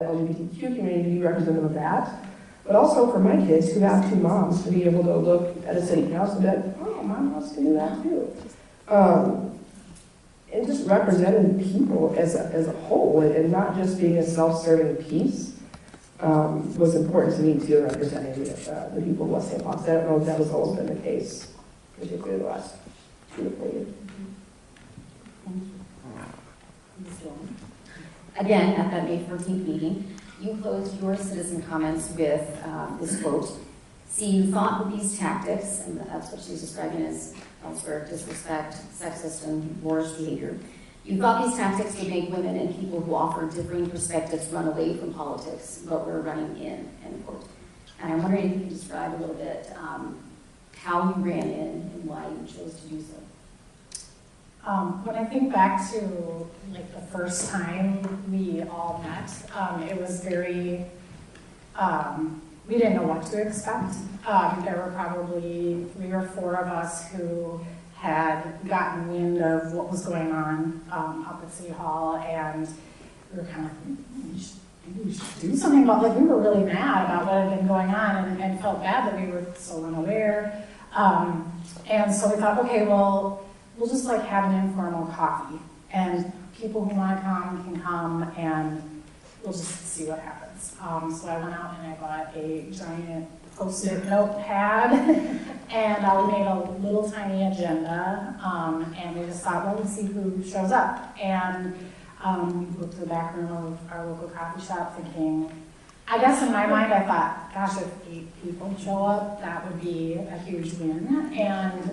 LGBTQ community to be representative of that, but also for my kids who have two moms to be able to look at a city council and be like, oh, mom wants to do that too. And just representing people as a whole and not just being a self-serving piece was important to me too, representing the people of West St. Paul. I don't know if that has always been the case, particularly the last 2 to 4 years. Again, at that May 14th meeting, you closed your citizen comments with this quote: "See, you thought that these tactics," and that's what she's describing as elsewhere, disrespect, sexist, and boorish behavior, "you thought these tactics would make women and people who offer differing perspectives run away from politics, but we're running in," end quote. And I'm wondering if you can describe a little bit how you ran in and why you chose to do so. When I think back to like the first time we all met, it was very, we didn't know what to expect. There were probably 3 or 4 of us who had gotten wind of what was going on up at City Hall, and we were kind of like, maybe we should do something about it. Like, we were really mad about what had been going on and felt bad that we were so unaware. And so we thought, okay, well, we'll just like have an informal coffee, and people who want to come can come, and we'll just see what happens. So I went out and I bought a giant Post-it notepad, and we made a little tiny agenda, and we just thought, well, let's see who shows up. And we looked to the back room of our local coffee shop thinking, I guess in my mind I thought, gosh, if 8 people show up, that would be a huge win. And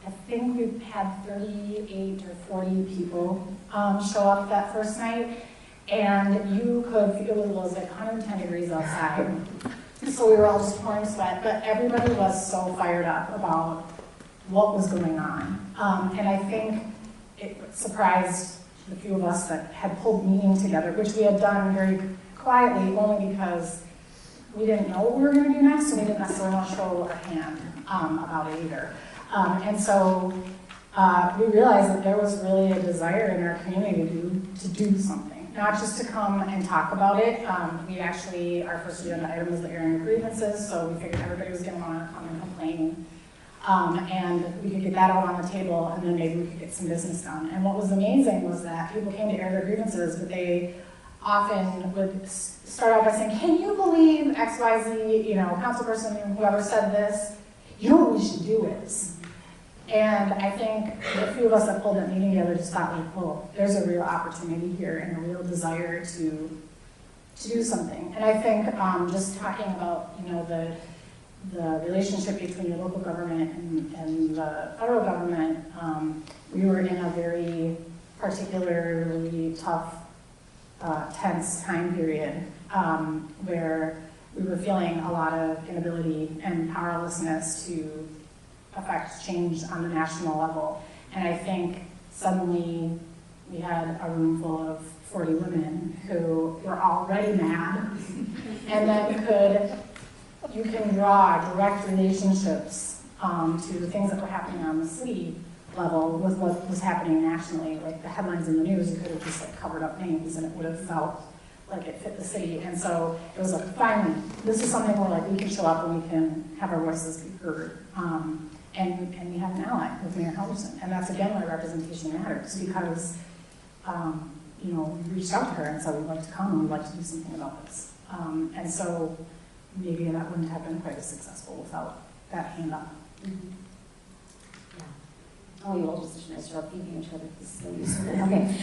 I think we had 38 or 40 people show up that first night, and you could feel it was like 110 degrees outside. So we were all just pouring sweat, but everybody was so fired up about what was going on. And I think it surprised the few of us that had pulled meeting together, which we had done very quietly only because we didn't know what we were going to do next, and we didn't necessarily want to show our hand about it either. And so we realized that there was really a desire in our community to do something, not just to come and talk about it. We actually, our first agenda item was the airing of grievances, so we figured everybody was going to want to come and complain. And we could get that out on the table, and then maybe we could get some business done. And what was amazing was that people came to air their grievances, but they often would start out by saying, can you believe XYZ, councilperson, whoever said this? You know what we should do is. And I think the few of us that pulled that meeting together just thought, like, well, there's a real opportunity here and a real desire to do something. And I think just talking about, the relationship between your local government and the federal government, we were in a very particularly tough, tense time period where we were feeling a lot of inability and powerlessness to affect change on the national level. And I think suddenly we had a room full of 40 women who were already mad, and then you can draw direct relationships to the things that were happening on the city level with what was happening nationally. Like the headlines in the news, you could have just like covered up names and it would have felt like it fit the city. And so it was like, finally, this is something where like we can show up and we can have our voices be heard. And we have an ally with Mayor Helderson. And that's again why representation matters, because we reached out to her and said we'd like to come and we'd like to do something about this. And so maybe that wouldn't have been quite as successful without that hand up. Mm-hmm. Oh, you all just should start feeding each other. This is so useful. Okay.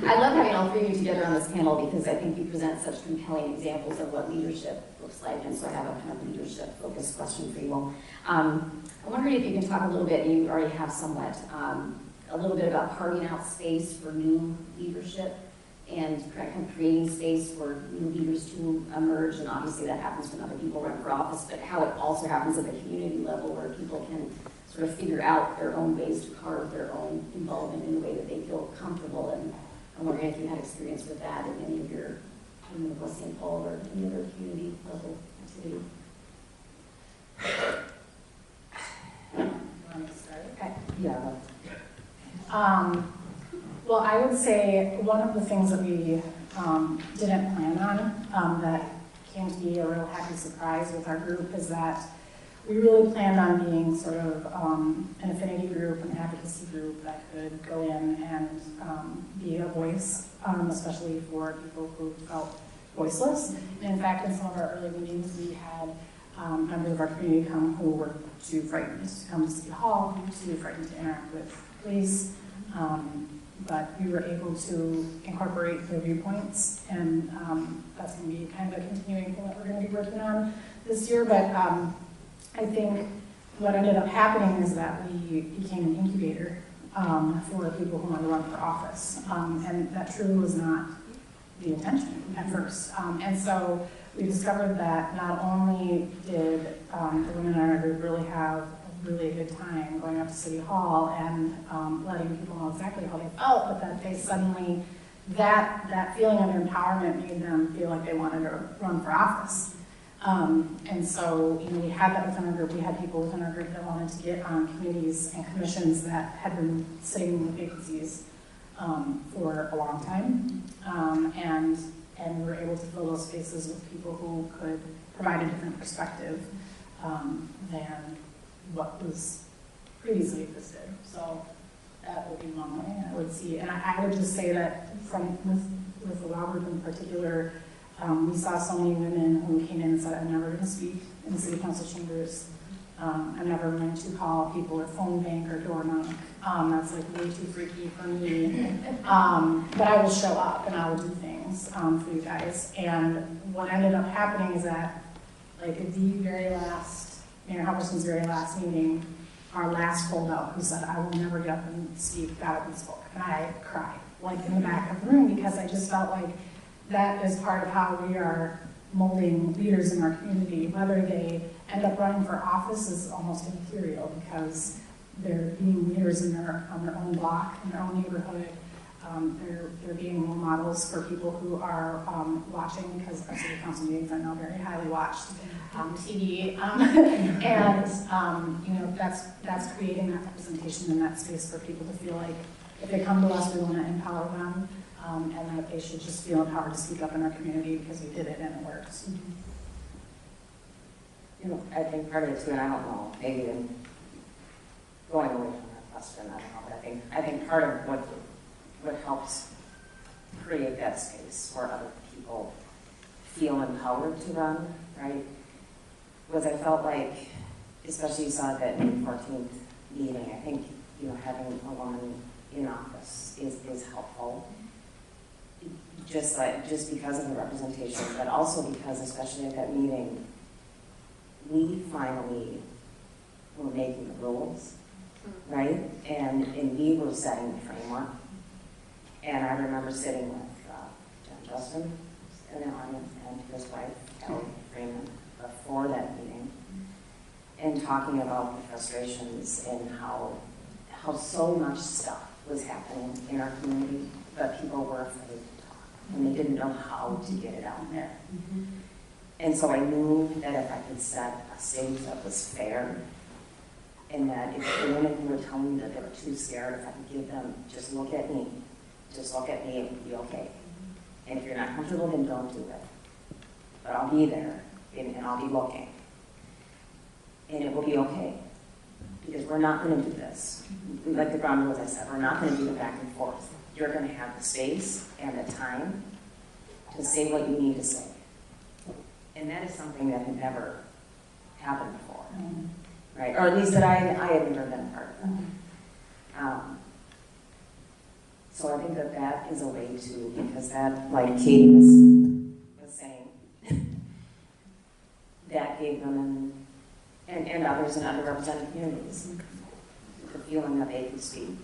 I love having all 3 of you together on this panel because I think you present such compelling examples of what leadership looks like. And so I have a kind of leadership-focused question for you all. I'm wondering if you can talk a little bit, you already have somewhat, a little bit about carving out space for new leadership and kind of creating space for new leaders to emerge. And obviously that happens when other people run for office, but how it also happens at the community level where people can sort of figure out their own ways to carve their own involvement in a way that they feel comfortable. And I'm wondering if you had experience with that in any of your West St. Paul or any other community level activity. You want me to start? Okay. Yeah. Well, I would say one of the things that we didn't plan on, that came to be a real happy surprise with our group, is that we really planned on being sort of an affinity group, an advocacy group that could go in and be a voice, especially for people who felt voiceless. And in fact, in some of our early meetings, we had members of our community come who were too frightened to come to City Hall, too frightened to interact with police. But we were able to incorporate their viewpoints, and that's going to be kind of a continuing thing that we're going to be working on this year. But I think what ended up happening is that we became an incubator for people who want to run for office, and that truly was not the intention at first. And so we discovered that not only did the women in our group really have really a good time going up to City Hall and letting people know exactly how they felt, but that they suddenly, that feeling of empowerment made them feel like they wanted to run for office. And so, you know, we had that within our group. We had people within our group that wanted to get on committees and commissions that had been sitting with vacancies for a long time. And we were able to fill those spaces with people who could provide a different perspective than what was previously existed. So that would be one way I would see. And I would just say that with the law group in particular, we saw so many women who came in and said, I'm never going to speak in the city council chambers. I'm never going to call people or phone bank or door knock. That's like way too freaky for me. But I will show up and I will do things for you guys. And what ended up happening is that, like, at the very last, Mayor Halverson's very last meeting, our last holdout who said, I will never get up and speak, got up and spoke. And I cried, like, in the back of the room, because I just felt like that is part of how we are molding leaders in our community. Whether they end up running for office is almost immaterial, because they're being leaders in on their own block, in their own neighborhood. They're being role models for people who are watching, because our city council meetings are now very highly watched TV, and you know, that's creating that representation in that space for people to feel like if they come to us, we want to empower them, and that they should just feel empowered to speak up in our community because we did it and it works. You know, I think part of it too, and I don't know, maybe in going away from that question, I don't know, but I think part of what helps create that space where other people feel empowered to run, right, was I felt like, especially you saw that May 14th meeting, I think, you know, having a woman in office is helpful. Just because of the representation, but also because, especially at that meeting, we finally were making the rules, right? And we were setting the framework. And I remember sitting with John Justin in the audience and his wife, Kelly Freeman, before that meeting, and talking about the frustrations and how so much stuff was happening in our community, but people were afraid to talk, and they didn't know how to get it out there. Mm-hmm. And so I knew that if I could set a stage that was fair, and that if the women who were telling me that they were too scared, if I could give them, just look at me and it'll be okay. And if you're not comfortable, then don't do it. But I'll be there, and I'll be looking. And it will be okay. Because we're not going to do this. Like the ground rules I said, we're not going to do the back and forth. You're going to have the space and the time to say what you need to say. And that is something that had never happened before. Mm-hmm. Right? Or at least that I had never been a part of that. Mm-hmm. So I think that is a way to, because that, like Katie was saying, that gave women and others in underrepresented communities the feeling that they could speak.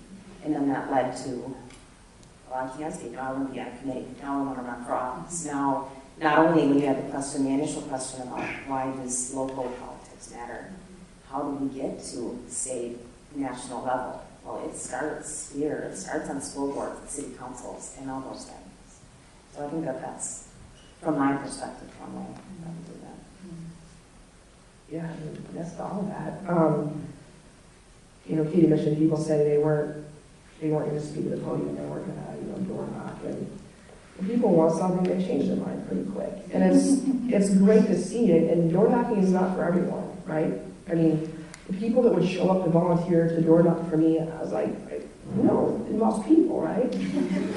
And then that led to, well, I can't speak, now I want to be on a committee, now I want to run for office. Now, not only when you had the question, the initial question about why does local politics matter, how do we get to state, national level? Well, it starts here. It starts on school boards, the city councils, and all those things. So I think that's, from my perspective, one way that we do that. Yeah, yes to all of that. You know, Katie mentioned people say they weren't going to speak at the podium, they weren't going to, door knock. And When people want something, they change their mind pretty quick. And it's great to see it, and door knocking is not for everyone, right? I mean, the people that would show up to volunteer to door knock for me, I was like, no, it involves people, right?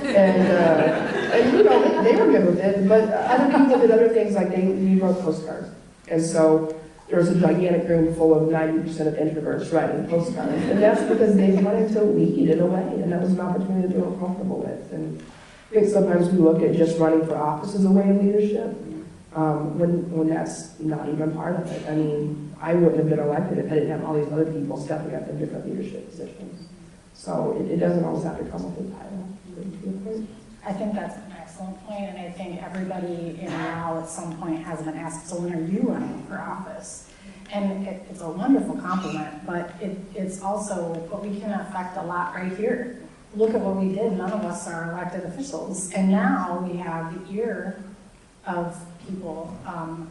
And you know, they were good with it, but other people did other things, like we wrote postcards. And so there was a gigantic room full of 90% of introverts writing postcards. And that's because they wanted to lead in a way, and that was an opportunity to feel comfortable with. And I think sometimes we look at just running for office as a way of leadership, when that's not even part of it. I mean, I wouldn't have been elected if I didn't have all these other people stepping up in different leadership positions. So it doesn't always have to come with a title. I think that's an excellent point, and I think everybody in Raleigh at some point has been asked, so when are you running for office? And it's a wonderful compliment, but it's also, but we can affect a lot right here. Look at what we did. None of us are elected officials, and now we have the ear of people, on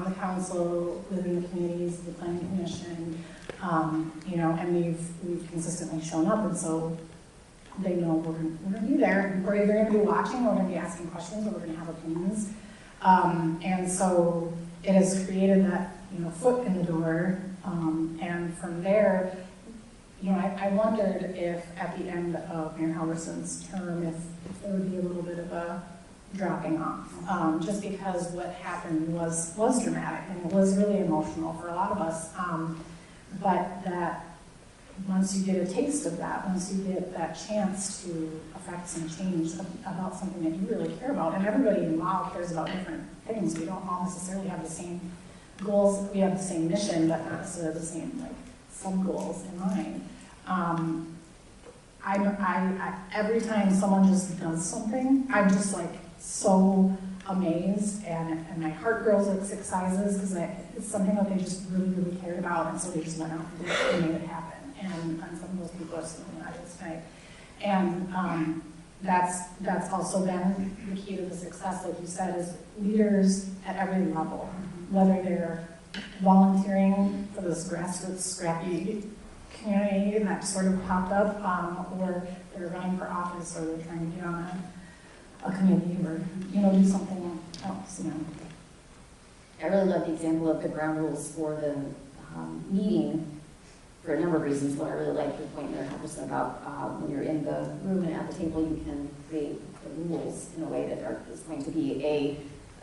the council, within the communities, the planning commission, and we've consistently shown up, and so they know we're going to be there. We're either going to be watching, or we're going to be asking questions, or we're going to have opinions, and so it has created that foot in the door, and from there. I wondered if at the end of Mayor Halverson's term, if there would be a little bit of a dropping off, just because what happened was dramatic and it was really emotional for a lot of us. But that once you get a taste of that, once you get that chance to affect some change about something that you really care about, and everybody involved cares about different things. We don't all necessarily have the same goals. We have the same mission, but not necessarily the same some goals in mind. Every time someone just does something, I'm just so amazed, and my heart grows at 6 sizes because it's something that they just really, really cared about, and so they just went out and did it and made it happen. And some of those people are sitting in the audience tonight. And that's also been the key to the success, like you said, is leaders at every level, whether they're volunteering for this grassroots scrappy community that sort of popped up, or they're running for office, or they're trying to get on a committee, or do something else. I really love the example of the ground rules for the meeting for a number of reasons. But I really like your point there, Halverson, about when you're in the room and at the table, you can create the rules in a way that is going to be a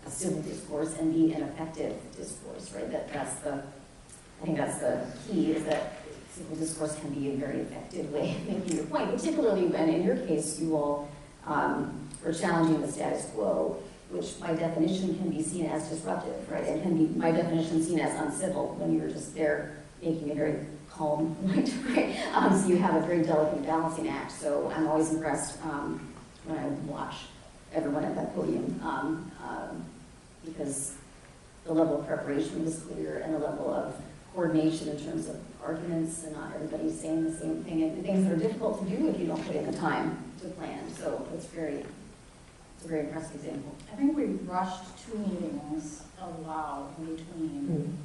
civil discourse and be an effective discourse, right? I think that's the key, is that civil discourse can be a very effective way of making your point, particularly when, in your case, you all are challenging the status quo, which by definition can be seen as disruptive, right? And can be, by definition, seen as uncivil when you're just there making a very calm point, right? So you have a very delicate balancing act. So I'm always impressed when I watch everyone at that podium, because the level of preparation was clear, and the level of coordination in terms of arguments, and not everybody's saying the same thing, and things that are difficult to do if you don't put in the time to plan. So it's a very impressive example. I think we rushed 2 meetings allowed in between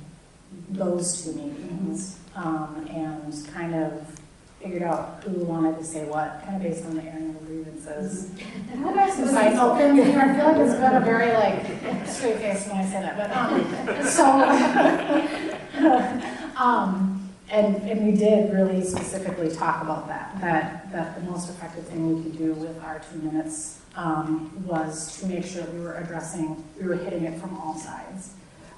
those 2 meetings, and kind of figured out who wanted to say what, kind of based on the airing of grievances. And I have some sites open here. I feel like it's been a very straight face when I say that, but and we did really specifically talk about that the most effective thing we could do with our 2 minutes was to make sure we were hitting it from all sides.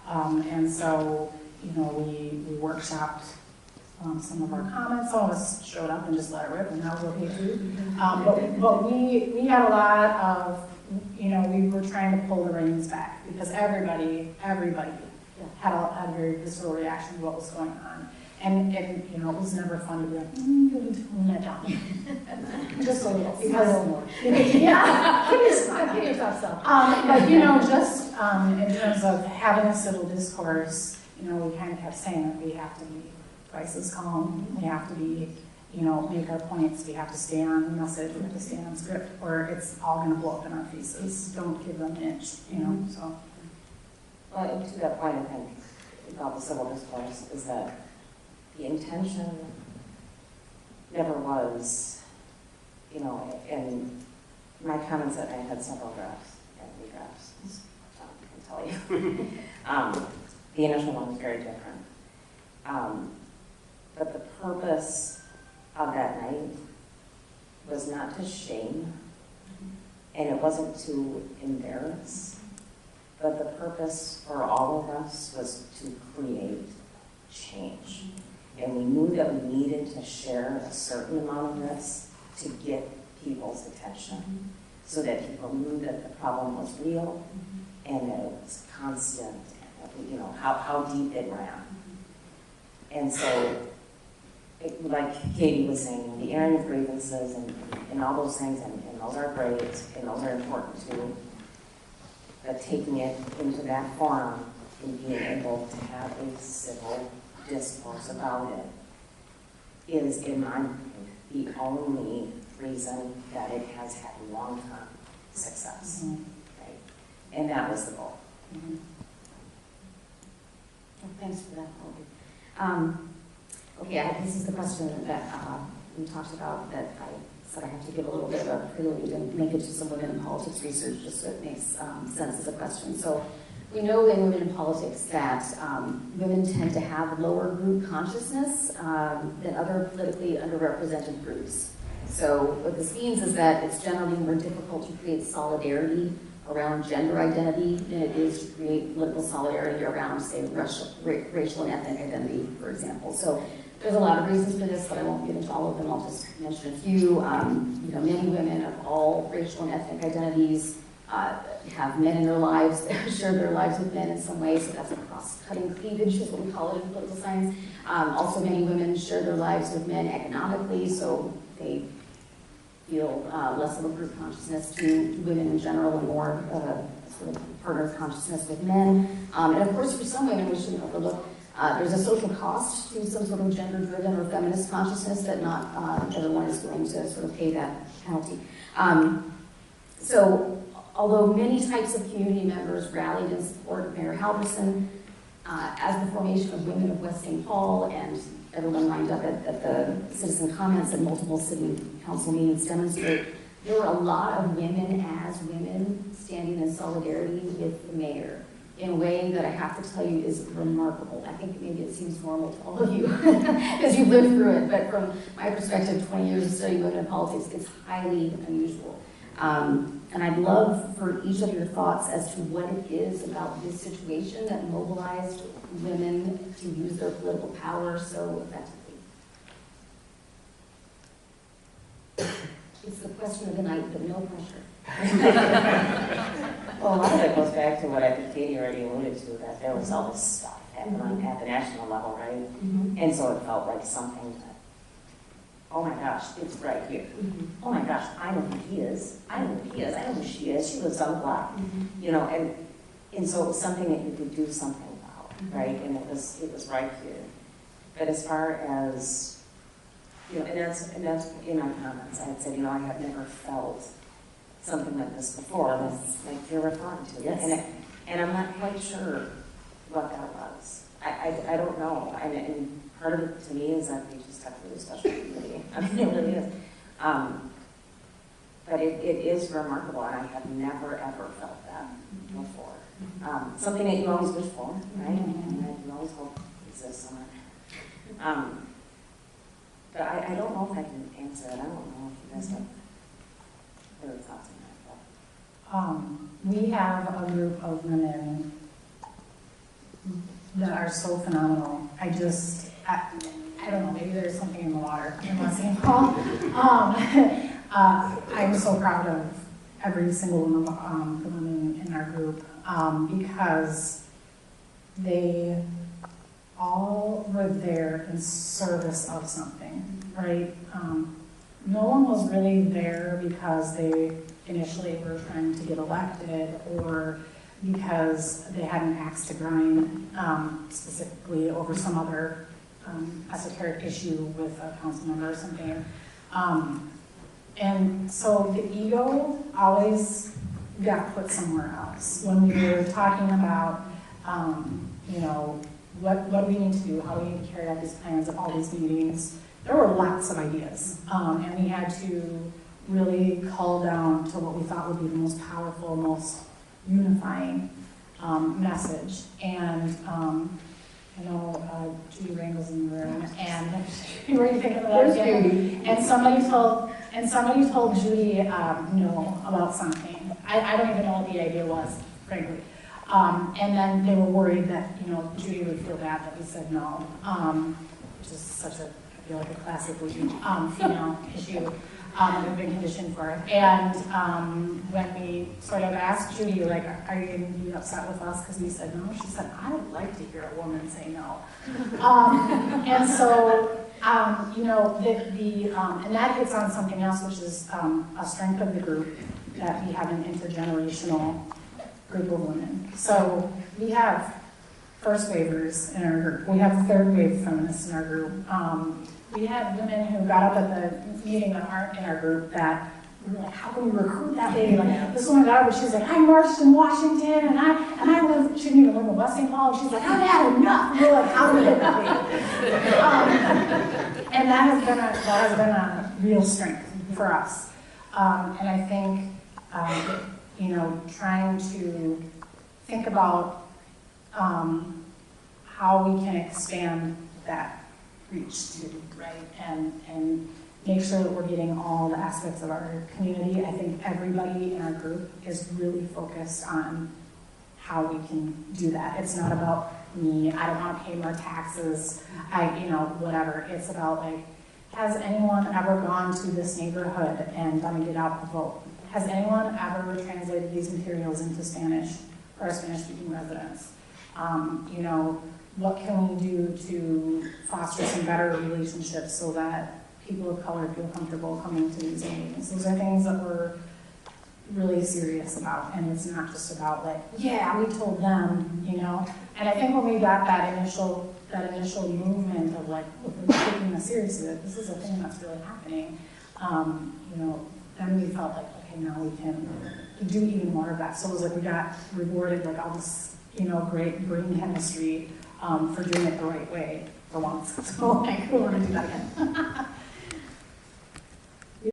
And so, we workshopped some of our comments. Some of us showed up and just let it rip, and that was okay too. But we had a lot of, we were trying to pull the reins back, because everybody had a very visceral reaction to what was going on. And it was never fun to be like, you need to tone that down. Just a little. Because, give yourself some. But, just in terms of having a civil discourse, we kind of kept saying that we have to be twice as calm. We have to be, make our points. We have to stay on message. We have to stay on script, or it's all going to blow up in our faces. Don't give them an inch, so. Well, to that point, I think, about the civil discourse is that the intention never was, and my comments that I had several drafts, and redrafts, as John can tell you. The initial one was very different. But the purpose of that night was not to shame, and it wasn't to embarrass, but the purpose for all of us was to create change. And we knew that we needed to share a certain amount of this to get people's attention, so that people knew that the problem was real and that it was constant, and you know, how deep it ran. And so, like Katie was saying, the airing of grievances and all those things, and those are great, and those are important too, but taking it into that forum and being able to have a civil discourse about it is, in my mind, the only reason that it has had long-term success, right? And that was the goal. Well, thanks for that, Colby. Okay, this is the question that we talked about, that I said I have to give a little bit of a prelude and link it to some women in politics research, just so it makes sense as a question. So we know in women in politics that women tend to have lower group consciousness than other politically underrepresented groups. So what this means is that it's generally more difficult to create solidarity around gender identity than it is to create political solidarity around, say, racial and ethnic identity, for example. So there's a lot of reasons for this, but I won't get into all of them. I'll just mention a few. You know, many women of all racial and ethnic identities have men in their lives that share their lives with men in some way, so that's a cross-cutting cleavage is what we call it in political science. Also, many women share their lives with men economically, so they feel less of a group consciousness to women in general and more sort of partner consciousness with men. And of course, for some women, we shouldn't overlook, there's a social cost to some sort of gender-driven or feminist consciousness that not everyone is willing to sort of pay that penalty. So, although many types of community members rallied in support of Mayor Halverson, as the formation of Women of West St. Paul and everyone lined up at the citizen comments and multiple city council meetings demonstrate, there were a lot of women as women standing in solidarity with the mayor in a way that I have to tell you is remarkable. I think maybe it seems normal to all of you because you've lived through it, but from my perspective, 20 years of studying women in politics, it's highly unusual. And I'd love for each of your thoughts as to what it is about this situation that mobilized women to use their political power so effectively. It's the question of the night, but no pressure. Well, a lot of it goes back to what I think Katie already alluded to, that there was all this stuff happening at the national level, right? And so it felt like something that, oh my gosh, it's right here. Oh my gosh, I know who he is. I know who he is. I know who she is. She lives on the block. You know, and so it was something that you could do something about, right? And it was right here. But as far as, you know, and that's in my comments, I had said, you know, I have never felt something like this before, that's like you're referring to. Yes. And I'm not quite sure what that was. I don't know. And part of it to me is that we just have to do a special committee. I mean, it really is. But it is remarkable, and I have never, ever felt that before. Something that you always wish for, right? And that you always hope exists somewhere. But I don't know if I can answer it. I don't know if you guys have other thoughts on that. We have a group of women that are so phenomenal. I don't know, maybe there's something in the water in West St. Paul. I'm so proud of every single one of the women in our group because they all were there in service of something, right? No one was really there because they initially were trying to get elected or because they had an axe to grind, specifically over some other esoteric issue with a council member or something. And so the ego always got put somewhere else. When we were talking about, you know, what do we need to do, how do we need to carry out these plans at all these meetings, there were lots of ideas. And we had to really cull down to what we thought would be the most powerful, most unifying message. And I know Judy Wrangle's in the room, and what were you thinking of that? Where's Judy? And somebody told Judy no about something. I don't even know what the idea was, frankly. And then they were worried that Judy would feel bad that we said no, which is such a, I feel like a classically female issue. We've been conditioned for it. And when we sort of asked Judy, like, are you going to be upset with us because we said no? She said, I would like to hear a woman say no. And so, and that hits on something else, which is a strength of the group, that we have an intergenerational group of women. So we have first wavers in our group. We have third wave feminists in our group. We had women who got up at the meeting that aren't in our group that we were like, how can we recruit that lady? Like, this woman got up and she was like, I marched in Washington and I live, she didn't even live in West St. Paul. She's like, I've had enough. And we're like, how do we get that lady? And that has been a real strength for us. And I think, trying to think about how we can expand that reach to, right? And make sure that we're getting all the aspects of our community. I think everybody in our group is really focused on how we can do that. It's not about me, I don't want to pay more taxes, whatever. It's about, like, has anyone ever gone to this neighborhood and done a get out the vote? Has anyone ever translated these materials into Spanish for our Spanish-speaking residents? What can we do to foster some better relationships so that people of color feel comfortable coming to these meetings? Those are things that we're really serious about, and it's not just about, like, yeah, we told them, And I think when we got that initial movement of, like, we're taking this seriously, that this is a thing that's really happening, then we felt like, okay, now we can do even more of that. So it was like we got rewarded, like, all this, great brain chemistry for doing it the right way for once. So, like, we want to do that again.